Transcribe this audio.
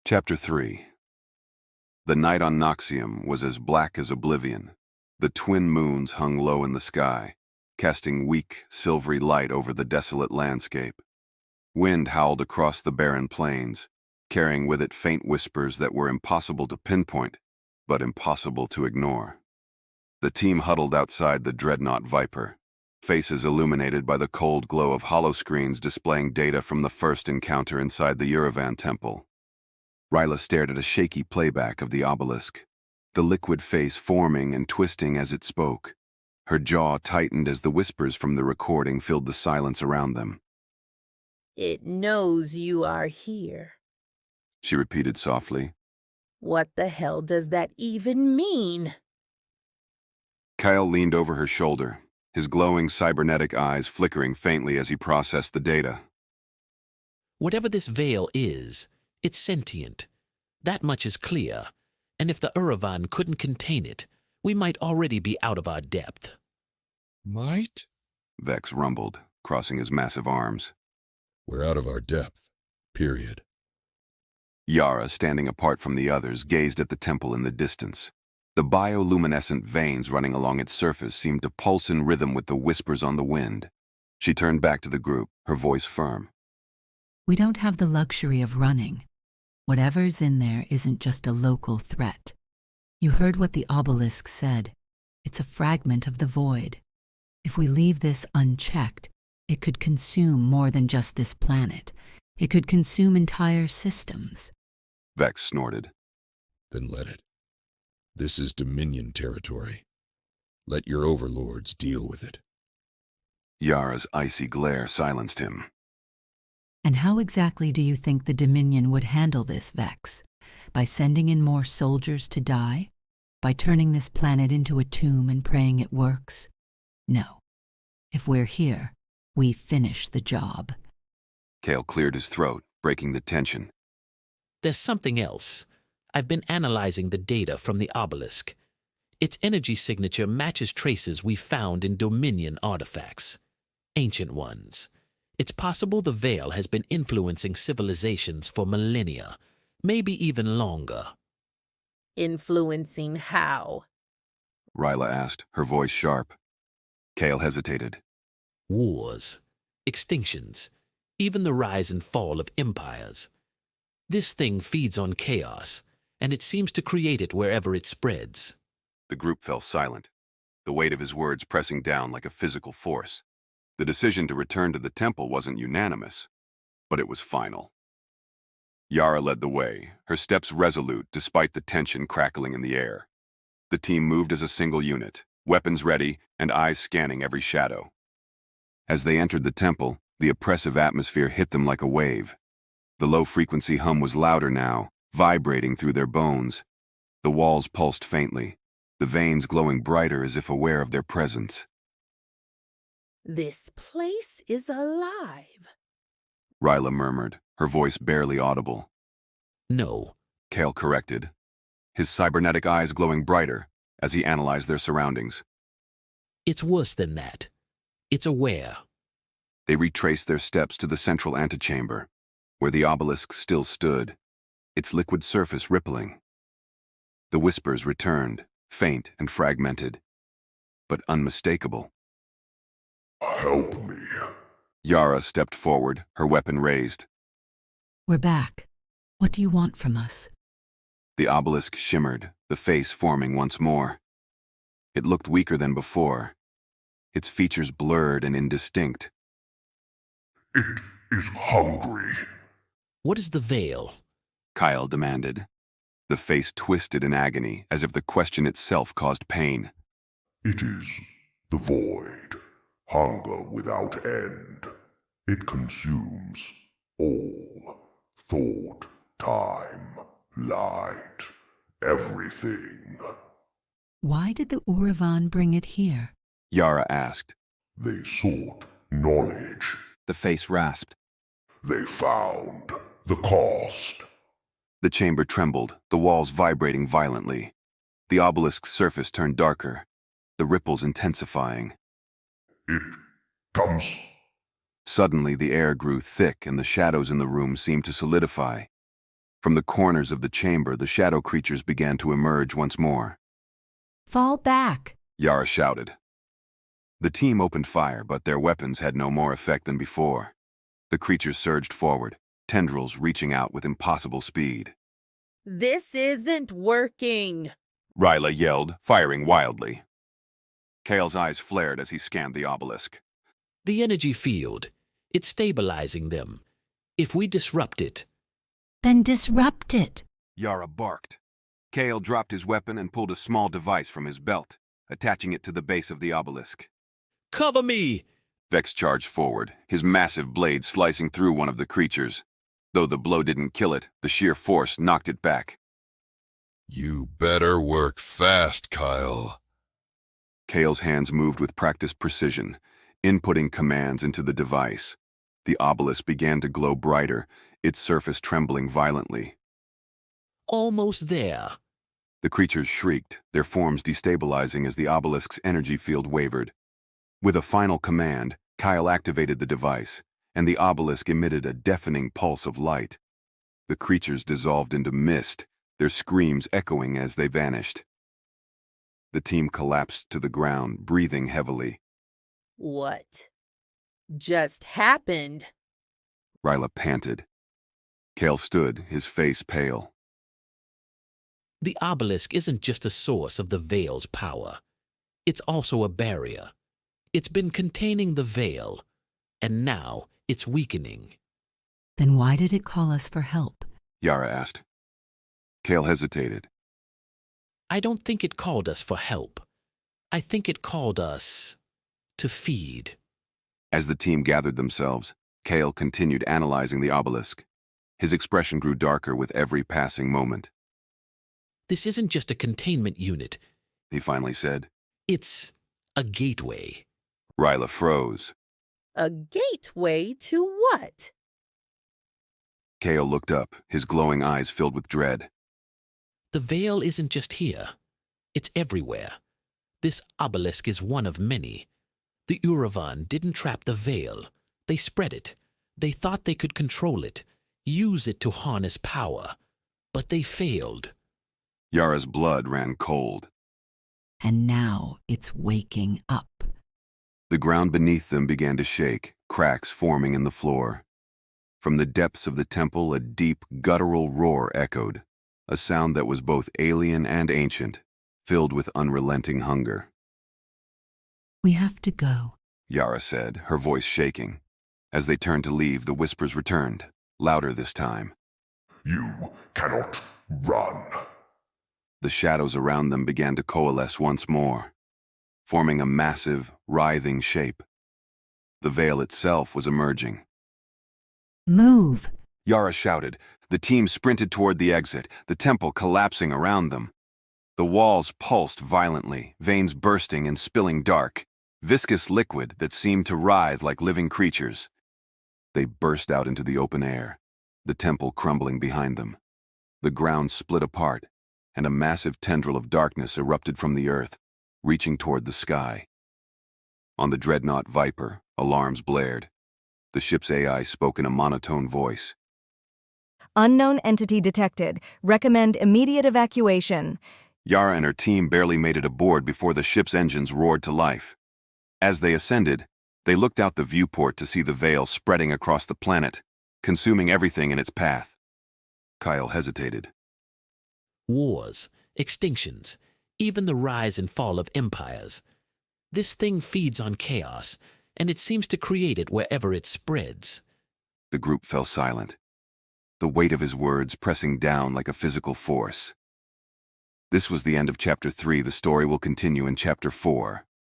Chapter 3. The night on Noxium was as black as oblivion. The twin moons hung low in the sky, casting weak, silvery light over the desolate landscape. Wind howled across the barren plains, carrying with it faint whispers that were impossible to pinpoint, but impossible to ignore. The team huddled outside the dreadnought Viper, faces illuminated by the cold glow of holoscreens displaying data from the first encounter inside the Uravan temple. Ryla stared at a shaky playback of the obelisk, the liquid face forming and twisting as it spoke. Her jaw tightened as the whispers from the recording filled the silence around them. "It knows you are here." She repeated softly. "What the hell does that even mean?" Kyle leaned over her shoulder, his glowing cybernetic eyes flickering faintly as he processed the data. Whatever this veil is, it's sentient. That much is clear, and if the Uravan couldn't contain it, we might already be out of our depth. Might? Vex rumbled, crossing his massive arms. We're out of our depth. Period. Yara, standing apart from the others, gazed at the temple in the distance. The bioluminescent veins running along its surface seemed to pulse in rhythm with the whispers on the wind. She turned back to the group, her voice firm. We don't have the luxury of running. Whatever's in there isn't just a local threat. You heard what the obelisk said. It's a fragment of the void. If we leave this unchecked, it could consume more than just this planet. It could consume entire systems. Vex snorted. Then let it. This is Dominion territory. Let your overlords deal with it. Yara's icy glare silenced him. And how exactly do you think the Dominion would handle this, Vex? By sending in more soldiers to die? By turning this planet into a tomb and praying it works? No. If we're here, we finish the job. Kale cleared his throat, breaking the tension. There's something else. I've been analyzing the data from the obelisk. Its energy signature matches traces we found in Dominion artifacts. Ancient ones. It's possible the veil has been influencing civilizations for millennia, maybe even longer. "Influencing how?" Ryla asked, her voice sharp. Kale hesitated. Wars, extinctions, even the rise and fall of empires. This thing feeds on chaos, and it seems to create it wherever it spreads. The group fell silent, the weight of his words pressing down like a physical force. The decision to return to the temple wasn't unanimous, but it was final. Yara led the way, her steps resolute despite the tension crackling in the air. The team moved as a single unit, weapons ready and eyes scanning every shadow. As they entered the temple, the oppressive atmosphere hit them like a wave. The low-frequency hum was louder now, vibrating through their bones. The walls pulsed faintly, the veins glowing brighter as if aware of their presence. "This place is alive." Ryla murmured, her voice barely audible. No, Kale corrected, his cybernetic eyes glowing brighter as he analyzed their surroundings. it's worse than that. It's aware. They retraced their steps to the central antechamber, where the obelisk still stood, its liquid surface rippling. The whispers returned, faint and fragmented, but unmistakable. Help me. Yara stepped forward, her weapon raised. We're back. What do you want from us? The obelisk shimmered, the face forming once more. It looked weaker than before, its features blurred and indistinct. It is hungry. What is the veil? Kyle demanded. The face twisted in agony, as if the question itself caused pain. It is the void. Hunger without end. It consumes all. Thought, time, light, everything. Why did the Uravan bring it here? Yara asked. They sought knowledge. The face rasped. They found the cost. The chamber trembled, the walls vibrating violently. The obelisk's surface turned darker, the ripples intensifying. It comes. Suddenly, the air grew thick and the shadows in the room seemed to solidify. From the corners of the chamber, the shadow creatures began to emerge once more. Fall back. Yara shouted. The team opened fire, but their weapons had no more effect than before. The creatures surged forward, tendrils reaching out with impossible speed. This isn't working. Ryla yelled, firing wildly. Kale's eyes flared as he scanned the obelisk. The energy field. It's stabilizing them. If we disrupt it, Then disrupt it. Yara barked. Kale dropped his weapon and pulled a small device from his belt, attaching it to the base of the obelisk. cover me! Vex charged forward, his massive blade slicing through one of the creatures. Though the blow didn't kill it, the sheer force knocked it back. You better work fast, Kyle. Kale's hands moved with practiced precision, inputting commands into the device. The obelisk began to glow brighter, its surface trembling violently. Almost there. The creatures shrieked, their forms destabilizing as the obelisk's energy field wavered. With a final command, Kyle activated the device, and the obelisk emitted a deafening pulse of light. The creatures dissolved into mist, their screams echoing as they vanished. The team collapsed to the ground, breathing heavily. What just happened? Ryla panted. Kale stood, his face pale. The obelisk isn't just a source of the Veil's power. It's also a barrier. It's been containing the Veil, and now it's weakening. Then why did it call us for help? Yara asked. Kale hesitated. I don't think it called us for help. I think it called us to feed. As the team gathered themselves, Kale continued analyzing the obelisk. His expression grew darker with every passing moment. This isn't just a containment unit. He finally said. It's a gateway. Ryla froze. A gateway to what? Kale looked up, his glowing eyes filled with dread. The Veil isn't just here. It's everywhere. This obelisk is one of many. The Uravan didn't trap the Veil. They spread it. They thought they could control it, use it to harness power. But they failed. Yara's blood ran cold. And now it's waking up. The ground beneath them began to shake, cracks forming in the floor. From the depths of the temple, a deep, guttural roar echoed, a sound that was both alien and ancient, filled with unrelenting hunger. We have to go. Yara said, her voice shaking. As they turned to leave, the whispers returned, louder this time. You cannot run. The shadows around them began to coalesce once more, forming a massive, writhing shape. The veil itself was emerging. Move! Yara shouted. The team sprinted toward the exit, the temple collapsing around them. The walls pulsed violently, veins bursting and spilling dark, viscous liquid that seemed to writhe like living creatures. They burst out into the open air, the temple crumbling behind them. The ground split apart, and a massive tendril of darkness erupted from the earth, reaching toward the sky. On the dreadnought Viper, alarms blared. The ship's AI spoke in a monotone voice. Unknown entity detected. Recommend immediate evacuation. Yara and her team barely made it aboard before the ship's engines roared to life. As they ascended, they looked out the viewport to see the veil spreading across the planet, consuming everything in its path. Kyle hesitated. Wars, extinctions, even the rise and fall of empires. This thing feeds on chaos, and it seems to create it wherever it spreads. The group fell silent, the weight of his words pressing down like a physical force. This was the end of Chapter 3. The story will continue in Chapter 4.